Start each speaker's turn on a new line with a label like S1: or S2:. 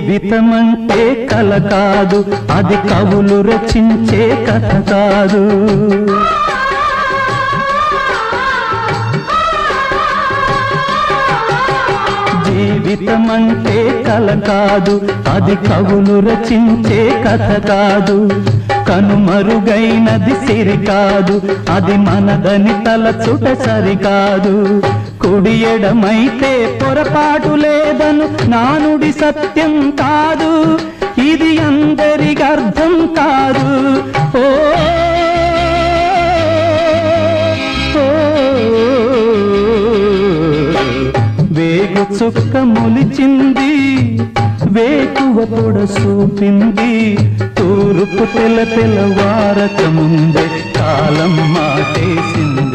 S1: జీవితమంటే కల కాదు, అది కవులు రచించే కథ కాదు. జీవితమంటే కల కాదు, అది కవులు రచించే కథ కాదు. కనుమరుగైనది సిరి కాదు, అది మనదని తలచుట సరికాదు. కుడి ఎడమైతే పొరపాటు లేదను నానుడి సత్యం కాదు, ఇది అందరికి అర్థం కాదు. ఓ వేగు చుక్క మొలిచింది, వేకువ పొడ చూపింది, తూర్పు తెల్లవారక ముందే కాలం మాటేసింది.